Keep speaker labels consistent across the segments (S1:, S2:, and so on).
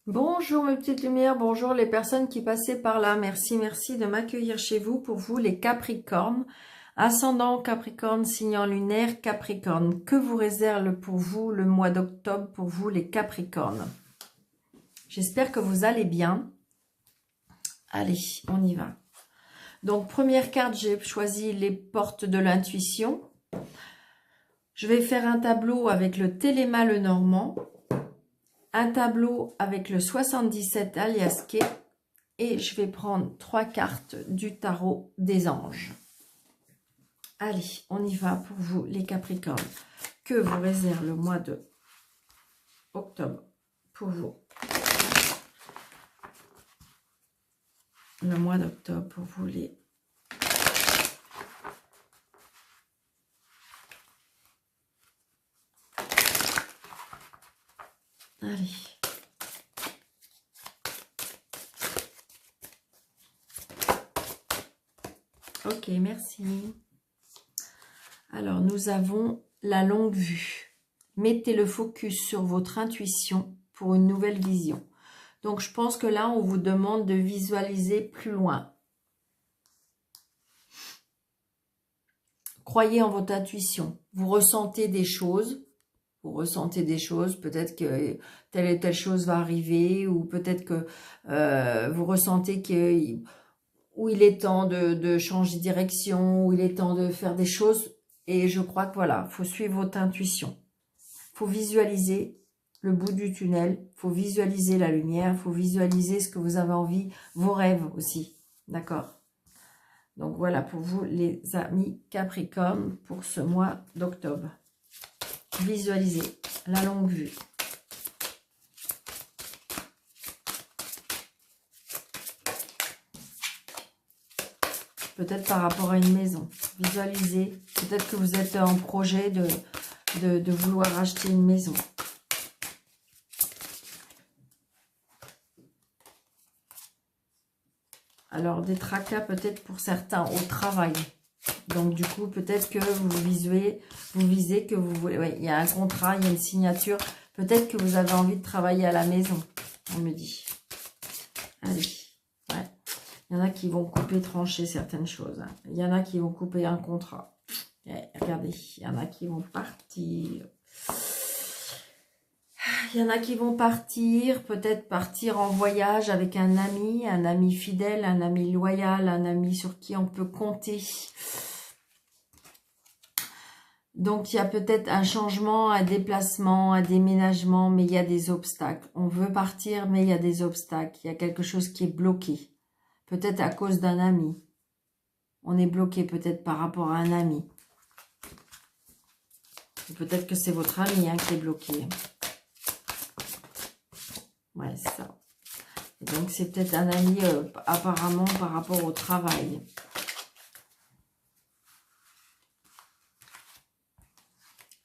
S1: Bonjour mes petites lumières, bonjour les personnes qui passaient par là. Merci, merci de m'accueillir chez vous. Pour vous les Capricornes, ascendant Capricorne, signe lunaire Capricorne. Que vous réserve pour vous le mois d'octobre pour vous les Capricornes? J'espère que vous allez bien. Allez, on y va. Donc première carte, j'ai choisi les portes de l'intuition. Je vais faire un tableau avec le Téléma Lenormand. Un tableau avec le 77 Aliasqué et je vais prendre 3 cartes du tarot des anges. Allez, on y va pour vous les Capricornes. Que vous réserve le mois de octobre pour vous? Le mois d'octobre pour vous les... Allez. Ok, merci. Alors, nous avons la longue vue. Mettez le focus sur votre intuition pour une nouvelle vision. Donc, je pense que là, on vous demande de visualiser plus loin. Croyez en votre intuition. Vous ressentez des choses. Vous ressentez des choses. Peut-être que telle et telle chose va arriver. Ou peut-être que vous ressentez que... où il est temps de changer de direction, où il est temps de faire des choses. Et je crois que voilà, il faut suivre votre intuition. Il faut visualiser le bout du tunnel, il faut visualiser la lumière, il faut visualiser ce que vous avez envie, vos rêves aussi. D'accord? Donc voilà pour vous les amis Capricorne pour ce mois d'octobre. Visualisez la longue vue. Peut-être par rapport à une maison. Visualisez. Peut-être que vous êtes en projet de vouloir acheter une maison. Alors, des tracas peut-être pour certains au travail. Donc, du coup, peut-être que vous visez que vous voulez... Ouais, il y a un contrat, il y a une signature. Peut-être que vous avez envie de travailler à la maison, on me dit. Allez. Ouais. Il y en a qui vont couper, trancher certaines choses. Il y en a qui vont couper un contrat. Et regardez, il y en a qui vont partir. Il y en a qui vont partir, peut-être partir en voyage avec un ami fidèle, un ami loyal, un ami sur qui on peut compter. Donc, il y a peut-être un changement, un déplacement, un déménagement, mais il y a des obstacles. On veut partir, mais il y a des obstacles. Il y a quelque chose qui est bloqué. Peut-être à cause d'un ami. On est bloqué peut-être par rapport à un ami. Peut-être que c'est votre ami qui est bloqué. Ouais, c'est ça. Et donc, c'est peut-être un ami apparemment par rapport au travail.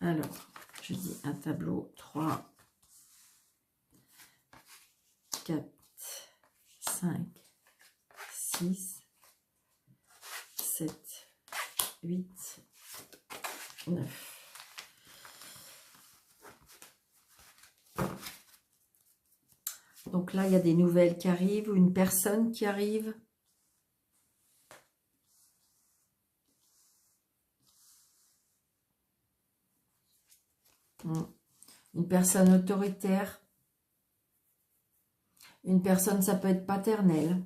S1: Alors, je dis un tableau 3, 4, 5, 6, 7, 8, 9. Donc là, il y a des nouvelles qui arrivent, ou une personne qui arrive. Une personne autoritaire. Une personne, ça peut être paternelle.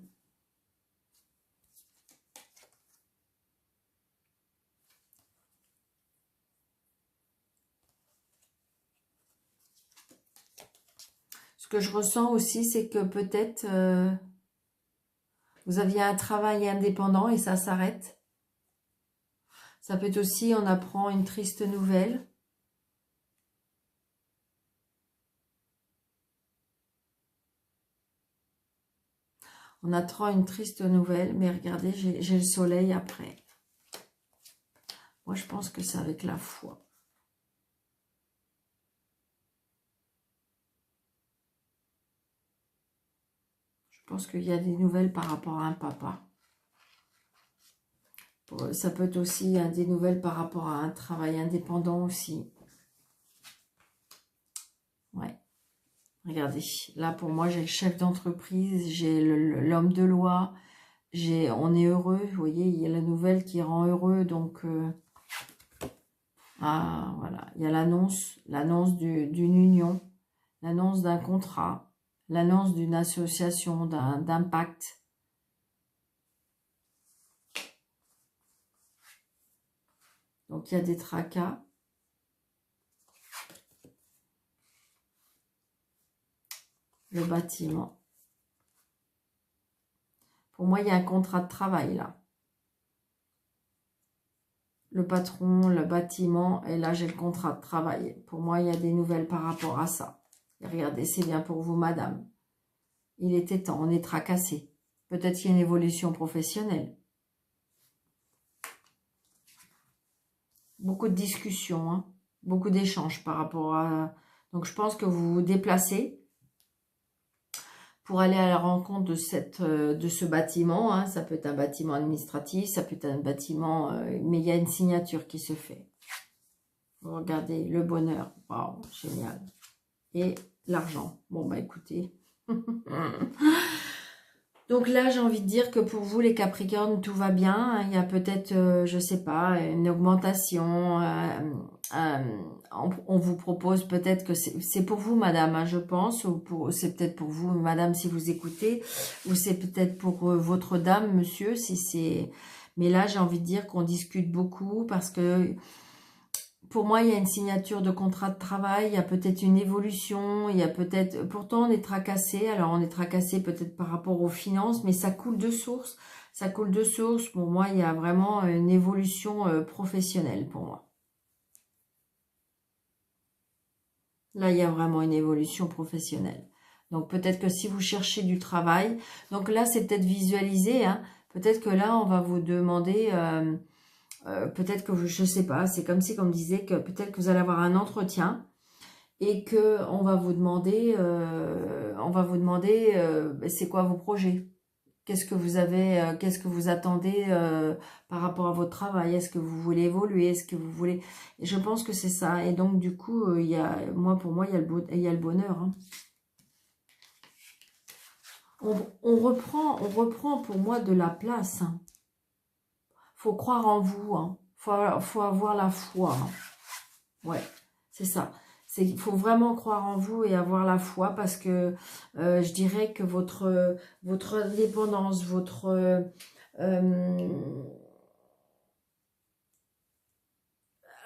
S1: Ce que je ressens aussi, c'est que peut-être vous aviez un travail indépendant et ça s'arrête. Ça peut être aussi, on apprend une triste nouvelle. On apprend une triste nouvelle, mais regardez, j'ai le soleil après. Moi, je pense que c'est avec la foi. Je pense qu'il y a des nouvelles par rapport à un papa. Ça peut être aussi des nouvelles par rapport à un travail indépendant aussi. Ouais. Regardez, là pour moi j'ai le chef d'entreprise, j'ai l'homme de loi, on est heureux, vous voyez, il y a la nouvelle qui rend heureux, donc ah voilà, il y a l'annonce d'une union, l'annonce d'un contrat, l'annonce d'une association, d'un pacte. Donc il y a des tracas. Le bâtiment. Pour moi, il y a un contrat de travail là. Le patron, le bâtiment, et là j'ai le contrat de travail. Pour moi, il y a des nouvelles par rapport à ça. Et regardez, c'est bien pour vous, madame. Il était temps, on est tracassé. Peut-être qu'il y a une évolution professionnelle. Beaucoup de discussions, hein, beaucoup d'échanges par rapport à... Donc je pense que vous vous déplacez pour aller à la rencontre de ce bâtiment. Hein. Ça peut être un bâtiment administratif, ça peut être un bâtiment... mais il y a une signature qui se fait. Regardez, le bonheur. Waouh, génial. Et l'argent. Bon, bah écoutez. Donc là, j'ai envie de dire que pour vous, les Capricornes, tout va bien. Il y a peut-être, je sais pas, une augmentation. On vous propose peut-être que c'est pour vous, madame, hein, je pense. Ou c'est peut-être pour vous, madame, si vous écoutez. Ou c'est peut-être pour votre dame, monsieur, si c'est... Mais là, j'ai envie de dire qu'on discute beaucoup parce que... Pour moi, il y a une signature de contrat de travail, il y a peut-être une évolution, il y a peut-être... Pourtant, on est tracassé. Alors, on est tracassé peut-être par rapport aux finances, mais ça coule de source. Ça coule de source. Pour moi, il y a vraiment une évolution professionnelle pour moi. Là, il y a vraiment une évolution professionnelle. Donc, peut-être que si vous cherchez du travail... Donc là, c'est peut-être visualisé. Hein, peut-être que là, on va vous demander... peut-être que, je sais pas, c'est comme si on me disait que peut-être que vous allez avoir un entretien et que on va vous demander c'est quoi vos projets, qu'est-ce que vous avez, qu'est-ce que vous attendez par rapport à votre travail, est-ce que vous voulez évoluer, est-ce que vous voulez... Et je pense que c'est ça, et donc du coup, pour moi, il y a le bonheur. Hein. On reprend pour moi de la place. Hein. Faut croire en vous, hein. Faut avoir la foi. Hein. Ouais, c'est ça. Il faut vraiment croire en vous et avoir la foi parce que je dirais que votre indépendance,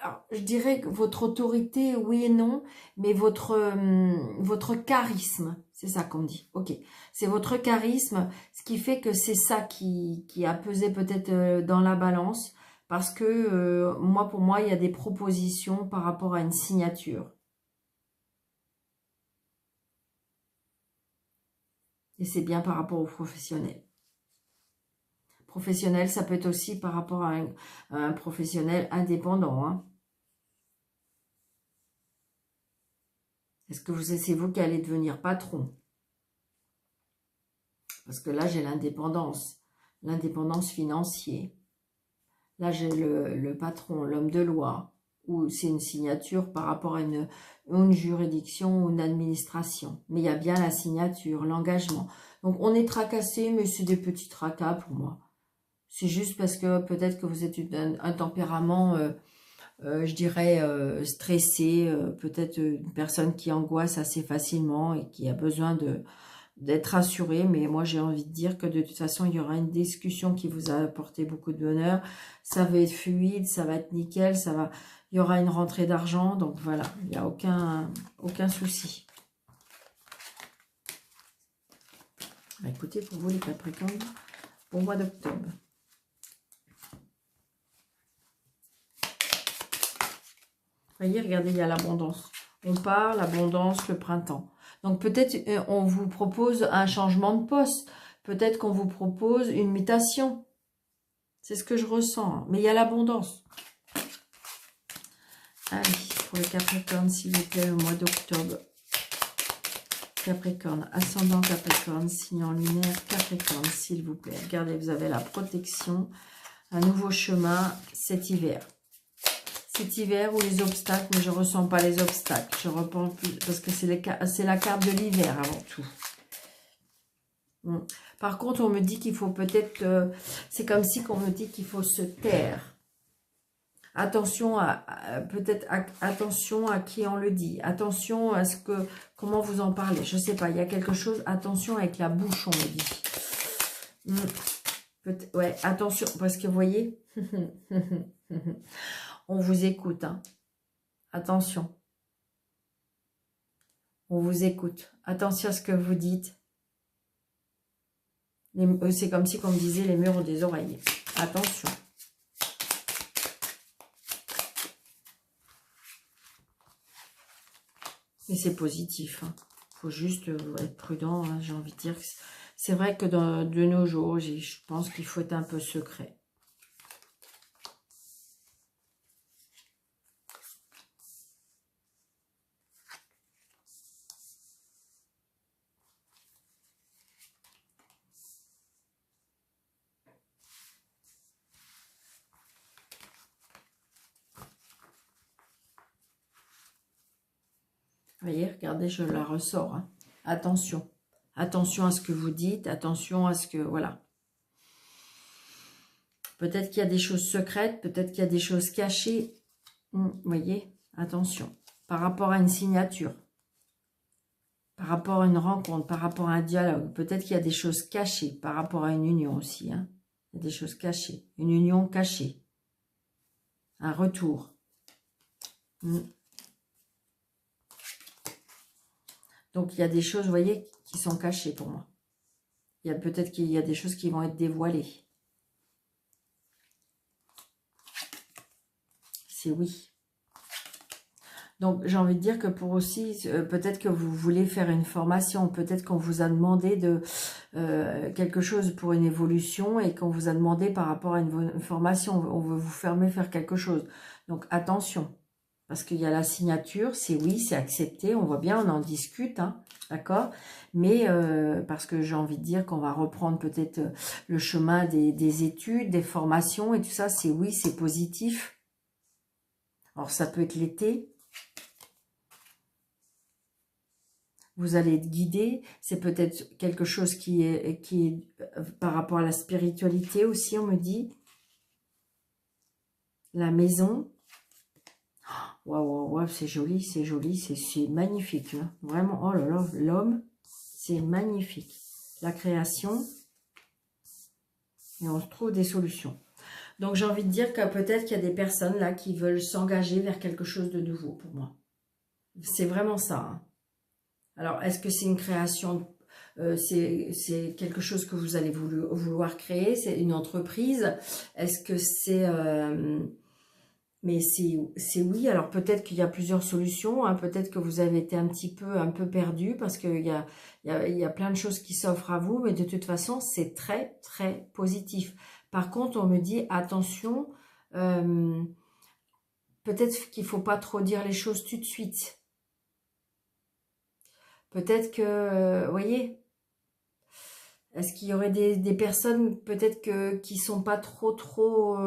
S1: alors, je dirais que votre autorité, oui et non, mais votre charisme, c'est ça qu'on dit. Ok, c'est votre charisme, ce qui fait que c'est ça qui a pesé peut-être dans la balance, parce que pour moi, il y a des propositions par rapport à une signature. Et c'est bien par rapport aux professionnels. Professionnel, ça peut être aussi par rapport à un professionnel indépendant, hein. Est-ce que c'est vous qui allez devenir patron? Parce que là, j'ai l'indépendance financière. Là, j'ai le patron, l'homme de loi, ou c'est une signature par rapport à une juridiction ou une administration. Mais il y a bien la signature, l'engagement. Donc, on est tracassé, mais c'est des petits tracas pour moi. C'est juste parce que peut-être que vous êtes un tempérament... je dirais stressé, peut-être une personne qui angoisse assez facilement et qui a besoin d'être rassurée. Mais moi, j'ai envie de dire que de toute façon, il y aura une discussion qui vous a apporté beaucoup de bonheur. Ça va être fluide, ça va être nickel, il y aura une rentrée d'argent. Donc voilà, il n'y a aucun souci. Écoutez, pour vous les Capricornes, au mois d'octobre. Voyez, regardez, il y a l'abondance. On part, l'abondance, le printemps. Donc peut-être on vous propose un changement de poste. Peut-être qu'on vous propose une mutation. C'est ce que je ressens. Hein. Mais il y a l'abondance. Allez, pour le Capricorne, s'il vous plaît, le mois d'octobre. Capricorne, ascendant Capricorne, signe lunaire Capricorne, s'il vous plaît. Regardez, vous avez la protection, un nouveau chemin cet hiver. cet hiver ou les obstacles, mais je ne ressens pas les obstacles. Je reprends plus, parce que c'est la carte de l'hiver avant tout. Par contre, on me dit qu'il faut peut-être... c'est comme si on me dit qu'il faut se taire. Attention attention à qui on le dit. Attention à ce que... Comment vous en parlez. Je ne sais pas, il y a quelque chose... Attention avec la bouche, on me dit. Ouais, attention, parce que vous voyez... on vous écoute, hein. Attention. On vous écoute. Attention à ce que vous dites. C'est comme si, on me disait, les murs ont des oreilles. Attention. Et c'est positif. Il faut juste être prudent. Hein, j'ai envie de dire. C'est vrai que de nos jours, je pense qu'il faut être un peu secret. Vous voyez, regardez, je la ressors. Hein. Attention. Attention à ce que vous dites. Attention à ce que... Voilà. Peut-être qu'il y a des choses secrètes. Peut-être qu'il y a des choses cachées. Vous voyez, attention. Par rapport à une signature. Par rapport à une rencontre. Par rapport à un dialogue. Peut-être qu'il y a des choses cachées. Par rapport à une union aussi. Hein. Il y a des choses cachées. Une union cachée. Un retour. Donc, il y a des choses, vous voyez, qui sont cachées pour moi. Peut-être qu'il y a des choses qui vont être dévoilées. C'est oui. Donc, j'ai envie de dire que pour aussi, peut-être que vous voulez faire une formation. Peut-être qu'on vous a demandé de quelque chose pour une évolution et qu'on vous a demandé par rapport à une formation. On veut vous faire quelque chose. Donc, attention. Parce qu'il y a la signature, c'est oui, c'est accepté, on voit bien, on en discute, hein, d'accord. Mais parce que j'ai envie de dire qu'on va reprendre peut-être le chemin des études, des formations et tout ça, c'est oui, c'est positif. Alors ça peut être l'été. Vous allez être guidé, c'est peut-être quelque chose qui est par rapport à la spiritualité aussi, on me dit. La maison. Waouh, c'est joli, c'est magnifique. Hein. Vraiment, oh là là, l'homme, c'est magnifique. La création, et on se trouve des solutions. Donc, j'ai envie de dire que peut-être qu'il y a des personnes là qui veulent s'engager vers quelque chose de nouveau pour moi. C'est vraiment ça. Hein. Alors, est-ce que c'est une création, c'est quelque chose que vous allez vouloir créer, c'est une entreprise? Est-ce que c'est... mais c'est oui, alors peut-être qu'il y a plusieurs solutions, hein, peut-être que vous avez été un peu perdu parce qu'il y a plein de choses qui s'offrent à vous, mais de toute façon, c'est très, très positif. Par contre, on me dit, attention, peut-être qu'il ne faut pas trop dire les choses tout de suite. Peut-être que, vous voyez, est-ce qu'il y aurait des personnes peut-être qui ne sont pas trop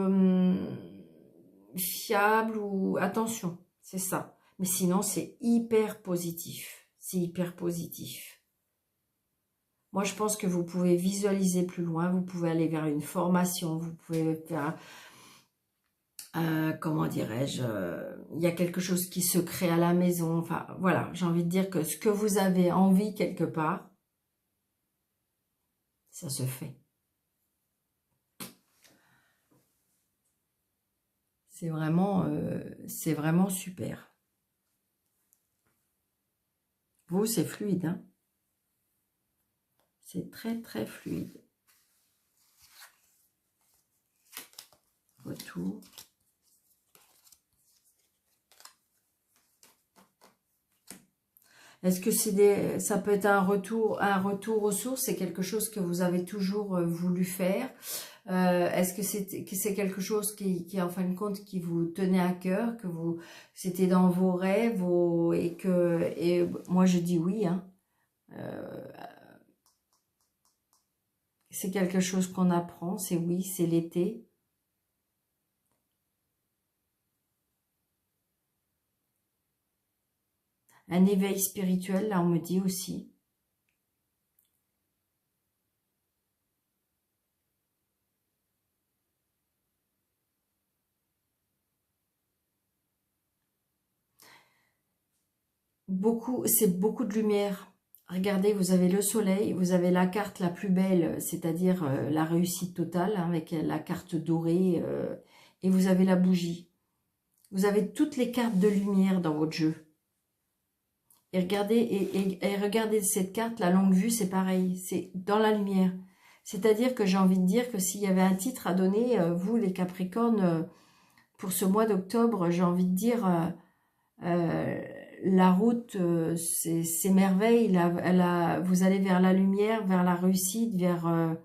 S1: fiable ou attention, c'est ça. Mais sinon, c'est hyper positif. C'est hyper positif. Moi, je pense que vous pouvez visualiser plus loin. Vous pouvez aller vers une formation. Vous pouvez faire, comment dirais-je, il y a quelque chose qui se crée à la maison. Enfin, voilà, j'ai envie de dire que ce que vous avez envie quelque part, ça se fait. C'est vraiment super. Vous, c'est fluide. Hein, c'est très, très fluide. Retour. Est-ce que ça peut être un retour aux sources? C'est quelque chose que vous avez toujours voulu faire? Est-ce que c'est quelque chose qui, en fin de compte, qui vous tenait à cœur, que c'était dans vos rêves, et moi je dis oui, hein. C'est quelque chose qu'on apprend, c'est oui, c'est l'été. Un éveil spirituel, là on me dit aussi. C'est beaucoup de lumière. Regardez, vous avez le soleil, vous avez la carte la plus belle, c'est-à-dire la réussite totale, hein, avec la carte dorée, et vous avez la bougie. Vous avez toutes les cartes de lumière dans votre jeu. Et regardez cette carte, la longue vue, c'est pareil, c'est dans la lumière. C'est-à-dire que j'ai envie de dire que s'il y avait un titre à donner, vous les Capricornes, pour ce mois d'octobre, j'ai envie de dire, la route, c'est merveille, vous allez vers la lumière, vers la réussite, vers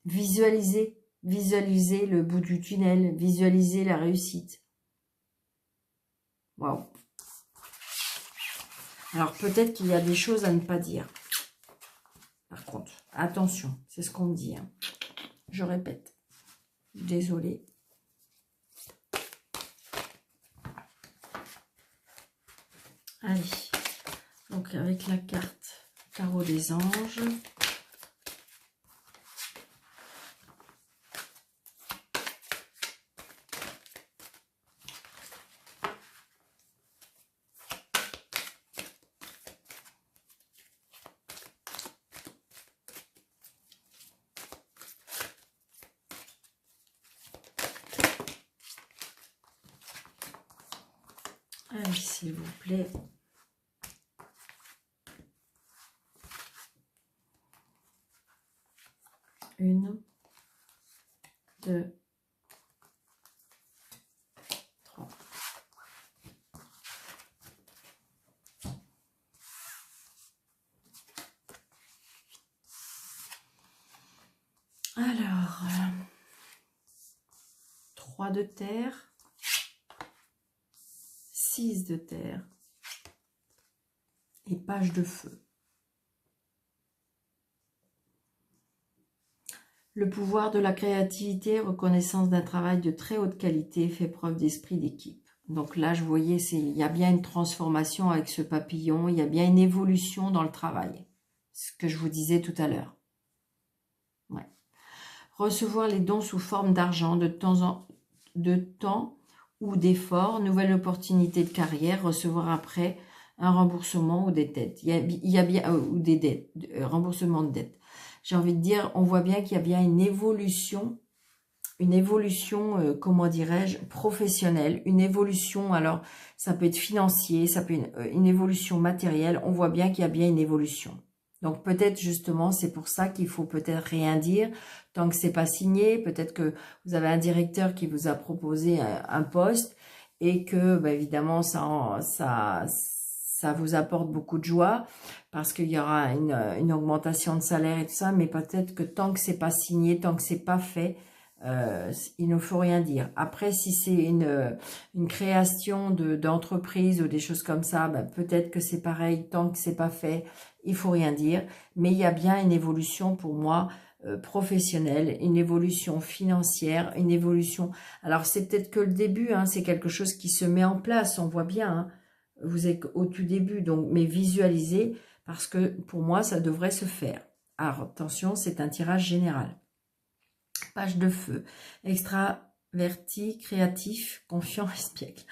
S1: visualiser le bout du tunnel, visualiser la réussite. Waouh. Alors peut-être qu'il y a des choses à ne pas dire. Par contre, attention, c'est ce qu'on me dit. Hein. Je répète. Désolée. Allez. Donc avec la carte Tarot des Anges. Allez, s'il vous plaît. Une, deux, trois. Alors, 3 de terre, 6 de terre et page de feu. Le pouvoir de la créativité, reconnaissance d'un travail de très haute qualité, fait preuve d'esprit d'équipe. Donc là, je voyais, il y a bien une transformation avec ce papillon, il y a bien une évolution dans le travail. Ce que je vous disais tout à l'heure. Ouais. Recevoir les dons sous forme d'argent de temps ou d'efforts, nouvelle opportunité de carrière, recevoir après un remboursement ou des dettes. Il y a bien ou des dettes, remboursement de dettes. J'ai envie de dire, on voit bien qu'il y a bien une évolution, comment dirais-je, professionnelle, une évolution, alors ça peut être financier, ça peut être une évolution matérielle, on voit bien qu'il y a bien une évolution. Donc peut-être justement, c'est pour ça qu'il faut peut-être rien dire, tant que c'est pas signé, peut-être que vous avez un directeur qui vous a proposé un poste, et que bah, évidemment ça vous apporte beaucoup de joie, parce qu'il y aura une augmentation de salaire et tout ça, mais peut-être que tant que c'est pas signé, tant que c'est pas fait, il ne faut rien dire. Après, si c'est une création d'entreprise ou des choses comme ça, ben, peut-être que c'est pareil, tant que c'est pas fait, il faut rien dire. Mais il y a bien une évolution pour moi professionnelle, une évolution financière, une évolution. Alors c'est peut-être que le début, hein, c'est quelque chose qui se met en place, on voit bien. Hein, vous êtes au tout début, donc mais visualisez, parce que pour moi, ça devrait se faire. Alors attention, c'est un tirage général. Page de feu, extraverti, créatif, confiant, espiègle.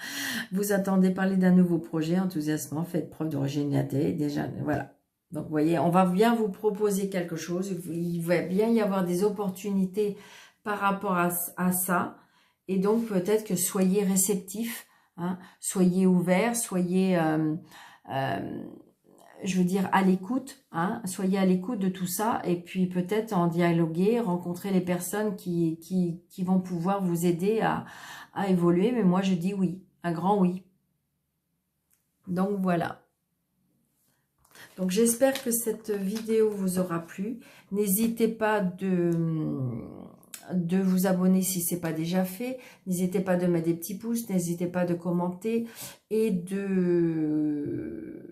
S1: Vous attendez parler d'un nouveau projet, enthousiasmant, faites preuve d'originalité. Déjà, voilà. Donc, vous voyez, on va bien vous proposer quelque chose. Il va bien y avoir des opportunités par rapport à ça. Et donc, peut-être que soyez réceptifs, hein, soyez ouverts, soyez... je veux dire à l'écoute, hein, soyez à l'écoute de tout ça, et puis peut-être en dialoguer, rencontrer les personnes qui vont pouvoir vous aider à évoluer, mais moi je dis oui, un grand oui. Donc voilà. Donc j'espère que cette vidéo vous aura plu. N'hésitez pas de vous abonner si ce n'est pas déjà fait. N'hésitez pas de mettre des petits pouces, n'hésitez pas de commenter et de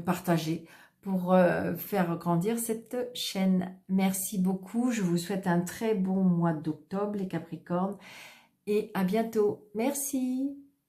S1: partager pour faire grandir cette chaîne. Merci beaucoup. Je vous souhaite un très bon mois d'octobre, les Capricornes. Et à bientôt. Merci.